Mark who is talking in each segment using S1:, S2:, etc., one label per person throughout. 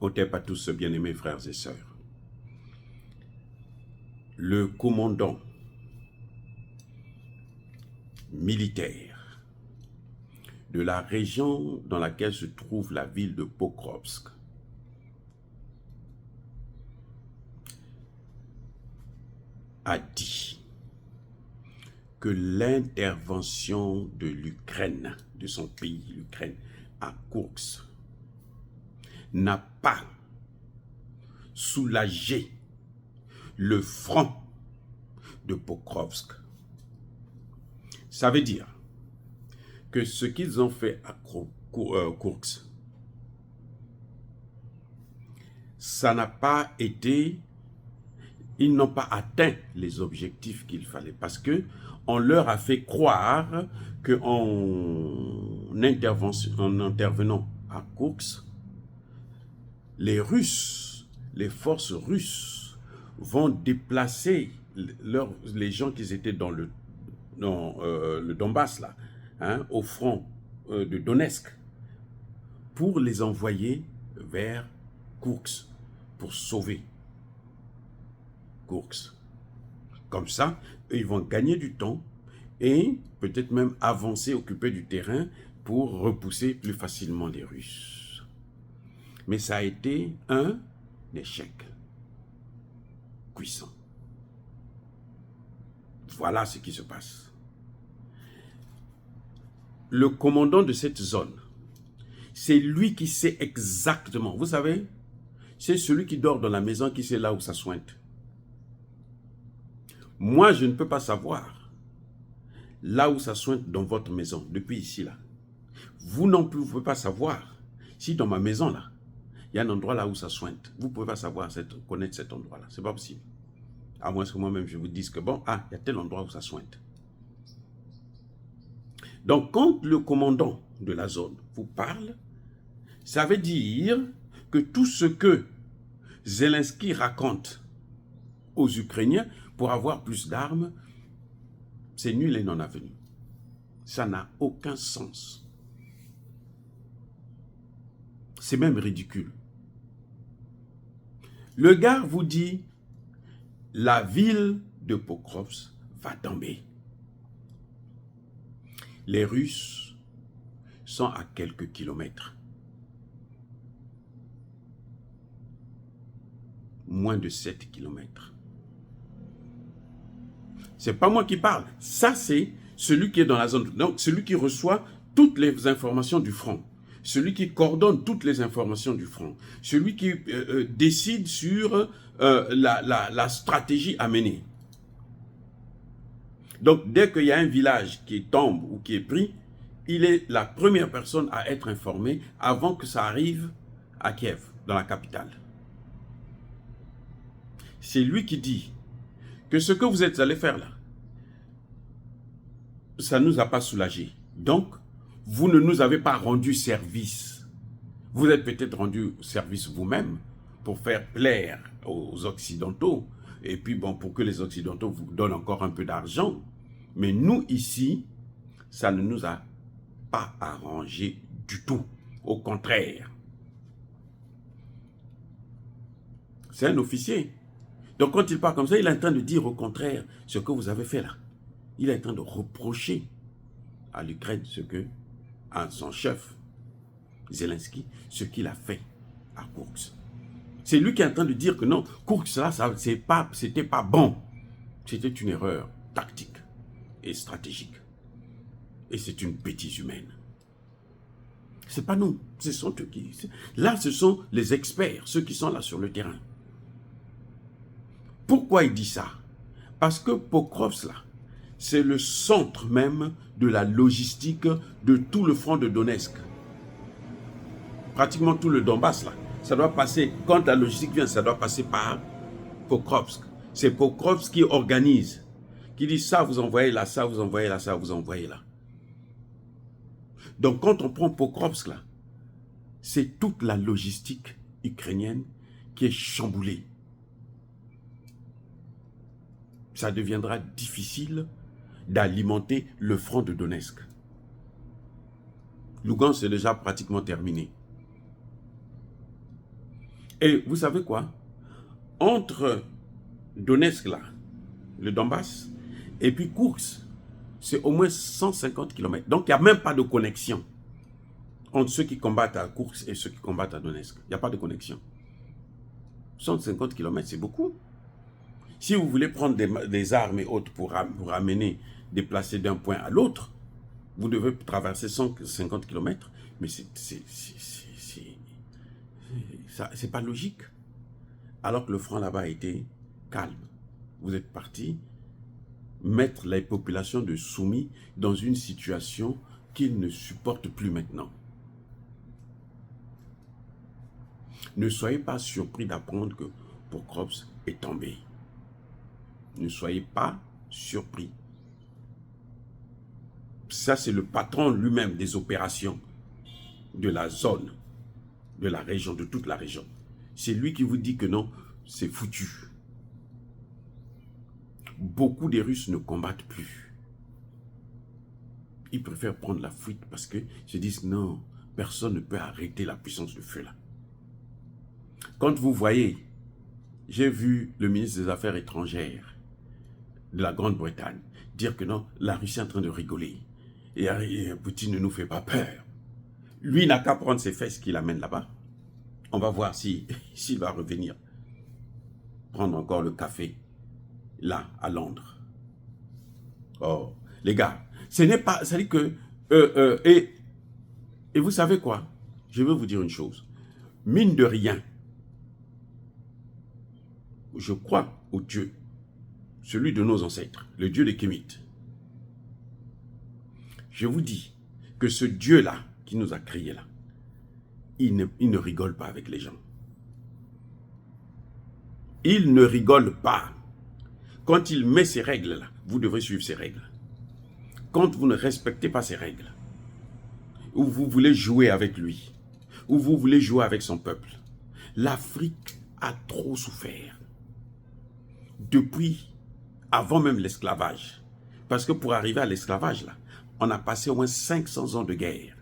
S1: Otep à tous, bien-aimés frères et sœurs. Le commandant militaire de la région dans laquelle se trouve la ville de Pokrovsk a dit que l'intervention de l'Ukraine, de son pays, l'Ukraine, à Koursk, n'a pas soulagé le front de Pokrovsk. Ça veut dire que ce qu'ils ont fait à Koursk, ça n'a pas été, ils n'ont pas atteint les objectifs qu'il fallait parce que on leur a fait croire qu'en intervenant à Koursk, les Russes, les forces russes vont déplacer les gens qui étaient dans le Donbass, là, hein, au front de Donetsk, pour les envoyer vers Koursk, pour sauver Koursk. Comme ça, ils vont gagner du temps et peut-être même avancer, occuper du terrain pour repousser plus facilement les Russes. Mais ça a été un échec puissant. Voilà ce qui se passe. Le commandant de cette zone, c'est lui qui sait exactement. Vous savez, c'est celui qui dort dans la maison qui sait là où ça sointe. Moi, je ne peux pas savoir là où ça sointe dans votre maison, depuis ici, là. Vous non plus, vous ne pouvez pas savoir si dans ma maison, là, il y a un endroit là où ça sointe. Vous ne pouvez pas savoir, connaître cet endroit-là. Ce n'est pas possible. À moins que moi-même, je vous dise que bon, il y a tel endroit où ça sointe. Donc, quand le commandant de la zone vous parle, ça veut dire que tout ce que Zelensky raconte aux Ukrainiens pour avoir plus d'armes, c'est nul et non avenu. Ça n'a aucun sens. C'est même ridicule. Le gars vous dit, la ville de Pokrovsk va tomber. Les Russes sont à quelques kilomètres. Moins de 7 kilomètres. C'est pas moi qui parle. Ça, c'est celui qui est dans la zone. Donc, celui qui reçoit toutes les informations du front. Celui qui coordonne toutes les informations du front. Celui qui décide sur la stratégie à mener. Donc, dès qu'il y a un village qui tombe ou qui est pris, il est la première personne à être informé avant que ça arrive à Kiev, dans la capitale. C'est lui qui dit que ce que vous êtes allé faire là, ça ne nous a pas soulagés. Donc, vous ne nous avez pas rendu service. Vous êtes peut-être rendu service vous-même pour faire plaire aux Occidentaux. Et puis, bon, pour que les Occidentaux vous donnent encore un peu d'argent. Mais nous, ici, ça ne nous a pas arrangé du tout. Au contraire. C'est un officier. Donc, quand il parle comme ça, il est en train de dire au contraire ce que vous avez fait là. Il est en train de reprocher à l'Ukraine ce que, à son chef, Zelensky, ce qu'il a fait à Koursk. C'est lui qui est en train de dire que non, Koursk, là, c'était pas bon. C'était une erreur tactique et stratégique. Et c'est une bêtise humaine. C'est pas nous, ce sont eux qui... Là, ce sont les experts, ceux qui sont là sur le terrain. Pourquoi il dit ça? Parce que Pokrovsk, là, c'est le centre même de la logistique de tout le front de Donetsk. Pratiquement tout le Donbass, là. Ça doit passer, quand la logistique vient, ça doit passer par Pokrovsk. C'est Pokrovsk qui organise, qui dit ça, vous envoyez là, ça, vous envoyez là, ça, vous envoyez là. Donc quand on prend Pokrovsk, là, c'est toute la logistique ukrainienne qui est chamboulée. Ça deviendra difficile d'alimenter le front de Donetsk. Lugansk est déjà pratiquement terminé. Et vous savez quoi? Entre Donetsk, là, le Donbass, et puis Koursk, c'est au moins 150 km. Donc, il n'y a même pas de connexion entre ceux qui combattent à Koursk et ceux qui combattent à Donetsk. Il n'y a pas de connexion. 150 km, c'est beaucoup. Si vous voulez prendre des armes et autres pour amener, déplacer d'un point à l'autre, vous devez traverser 150 km. Mais c'est pas logique. Alors que le front là-bas a été calme. Vous êtes parti mettre les populations de Soumy dans une situation qu'ils ne supportent plus maintenant. Ne soyez pas surpris d'apprendre que Pokrovsk est tombé. Ne soyez pas surpris. Ça, c'est le patron lui-même des opérations de la zone, de la région, de toute la région. C'est lui qui vous dit que non, c'est foutu. Beaucoup des Russes ne combattent plus. Ils préfèrent prendre la fuite parce qu'ils se disent non, personne ne peut arrêter la puissance du feu là. Quand vous voyez, j'ai vu le ministre des Affaires étrangères de la Grande-Bretagne dire que non, la Russie est en train de rigoler. Et Poutine ne nous fait pas peur. Lui n'a qu'à prendre ses fesses qu'il amène là-bas. On va voir s'il va revenir prendre encore le café là, à Londres. Oh, les gars, ce n'est pas... Ça dit que... et vous savez quoi? Je veux vous dire une chose. Mine de rien, je crois au Dieu, celui de nos ancêtres, le Dieu des Kémites. Je vous dis que ce Dieu-là, qui nous a créés là, il ne rigole pas avec les gens. Il ne rigole pas. Quand il met ces règles-là, vous devrez suivre ces règles. Quand vous ne respectez pas ces règles, ou vous voulez jouer avec lui, ou vous voulez jouer avec son peuple, l'Afrique a trop souffert. Depuis, avant même l'esclavage. Parce que pour arriver à l'esclavage, là, on a passé au moins 500 ans de guerre.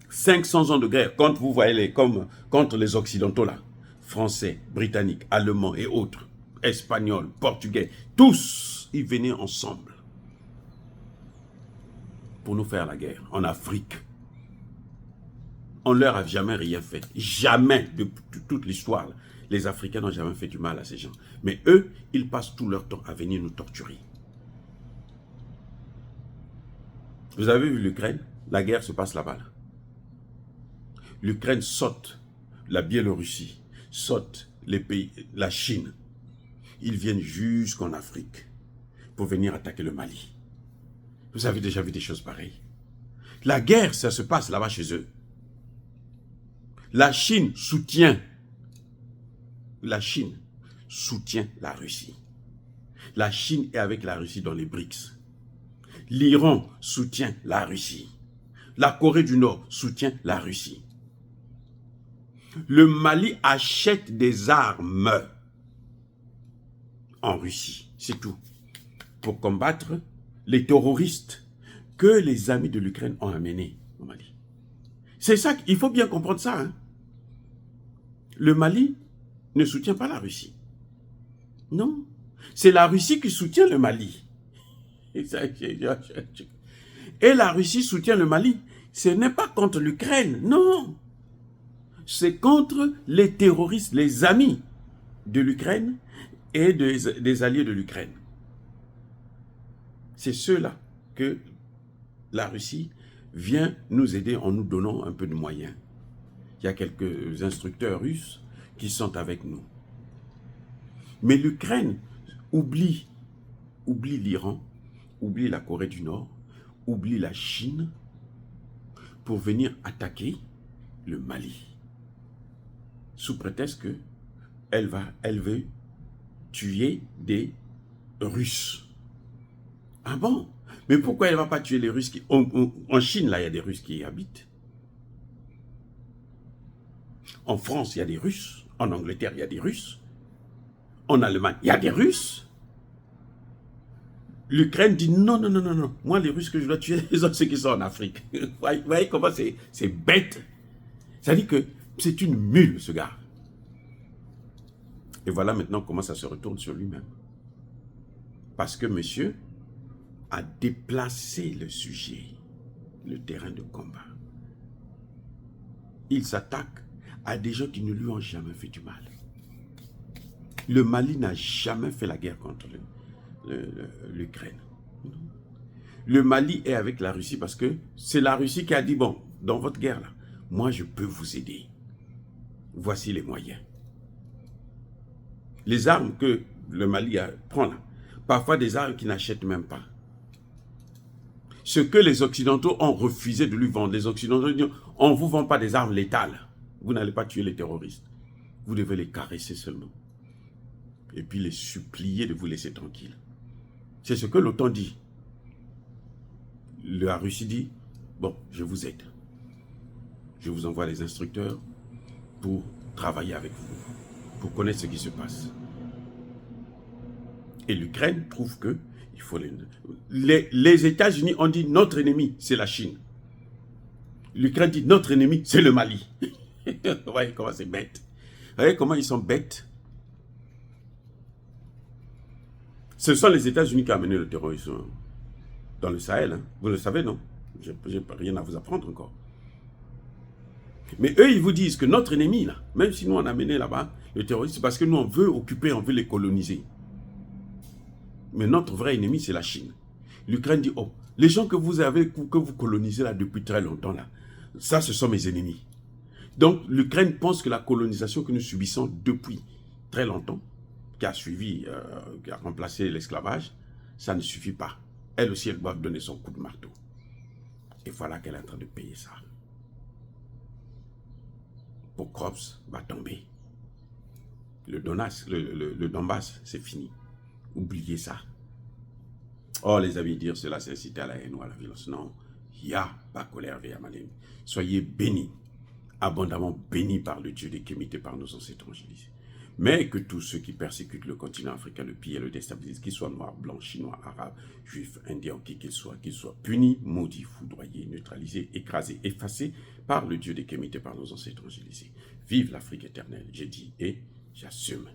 S1: 500 ans de guerre, quand vous voyez comme contre les Occidentaux, là, Français, Britanniques, Allemands et autres, Espagnols, Portugais, tous, ils venaient ensemble pour nous faire la guerre en Afrique. On leur a jamais rien fait. Jamais, de toute l'histoire, les Africains n'ont jamais fait du mal à ces gens. Mais eux, ils passent tout leur temps à venir nous torturer. Vous avez vu l'Ukraine? La guerre se passe là-bas. Là. L'Ukraine saute la Biélorussie, saute les pays, la Chine. Ils viennent jusqu'en Afrique pour venir attaquer le Mali. Vous avez déjà vu des choses pareilles. La guerre, ça se passe là-bas chez eux. La Chine soutient la Russie. La Chine est avec la Russie dans les BRICS. L'Iran soutient la Russie. La Corée du Nord soutient la Russie. Le Mali achète des armes en Russie, c'est tout, pour combattre les terroristes que les amis de l'Ukraine ont amenés au Mali. C'est ça qu'il faut bien comprendre ça. Hein? Le Mali ne soutient pas la Russie. Non, c'est la Russie qui soutient le Mali. Et la Russie soutient le Mali. Ce n'est pas contre l'Ukraine, non. C'est contre les terroristes, les amis de l'Ukraine et des alliés de l'Ukraine. C'est ceux-là que la Russie vient nous aider en nous donnant un peu de moyens. Il y a quelques instructeurs russes qui sont avec nous. Mais l'Ukraine oublie l'Iran, oublie la Corée du Nord, oublie la Chine pour venir attaquer le Mali. Sous prétexte qu'elle veut tuer des Russes. Ah bon? Mais pourquoi elle ne va pas tuer les Russes en Chine, là, il y a des Russes qui y habitent. En France, il y a des Russes. En Angleterre, il y a des Russes. En Allemagne, il y a des Russes. L'Ukraine dit non, non, non, non, non. Moi, les Russes que je dois tuer, ce sont ceux qui sont en Afrique. Vous voyez comment c'est bête. Ça dit que C'est une mule, ce gars. Et voilà maintenant comment ça se retourne sur lui-même. Parce que monsieur a déplacé le sujet, le terrain de combat. Il s'attaque à des gens qui ne lui ont jamais fait du mal. Le Mali n'a jamais fait la guerre contre l'Ukraine. Le Mali est avec la Russie parce que c'est la Russie qui a dit, bon, dans votre guerre là, moi je peux vous aider. Voici les moyens. Les armes que le Mali prend là, parfois des armes qu'il n'achète même pas. Ce que les Occidentaux ont refusé de lui vendre, les Occidentaux disent, on ne vous vend pas des armes létales. Vous n'allez pas tuer les terroristes. Vous devez les caresser seulement. Et puis les supplier de vous laisser tranquille. C'est ce que l'OTAN dit. La Russie dit, bon, je vous aide. Je vous envoie les instructeurs pour travailler avec vous, pour connaître ce qui se passe. Et l'Ukraine trouve que il faut les États-Unis ont dit notre ennemi, c'est la Chine. L'Ukraine dit notre ennemi, c'est le Mali. Vous voyez comment c'est bête. Vous voyez comment ils sont bêtes. Ce sont les États-Unis qui ont amené le terrorisme dans le Sahel. Hein. Vous le savez, non? Je n'ai rien à vous apprendre encore. Mais eux, ils vous disent que notre ennemi, là, même si nous on a amené là-bas le terrorisme, c'est parce que nous on veut occuper, on veut les coloniser. Mais notre vrai ennemi, c'est la Chine. L'Ukraine dit, oh, les gens que vous colonisez là depuis très longtemps, là, ça, ce sont mes ennemis. Donc, l'Ukraine pense que la colonisation que nous subissons depuis très longtemps, qui a suivi, qui a remplacé l'esclavage, ça ne suffit pas. Elle aussi, elle doit donner son coup de marteau. Et voilà qu'elle est en train de payer ça. Pokrovsk va tomber. Le Donbass, c'est fini. Oubliez ça. Oh, les amis, dire cela, c'est inciter à la haine ou à la violence. Non. Ya, pas colère, Véamalin. Soyez bénis, abondamment bénis par le Dieu des Kémites et par nos ancêtres angélisés. Mais que tous ceux qui persécutent le continent africain, le pillent et le déstabilisent, qu'ils soient noirs, blancs, chinois, arabes, juifs, indiens, qui qu'ils soient punis, maudits, foudroyés, neutralisés, écrasés, effacés par le Dieu des Kémites et par nos ancêtres angélisés. Vive l'Afrique éternelle, j'ai dit et j'assume.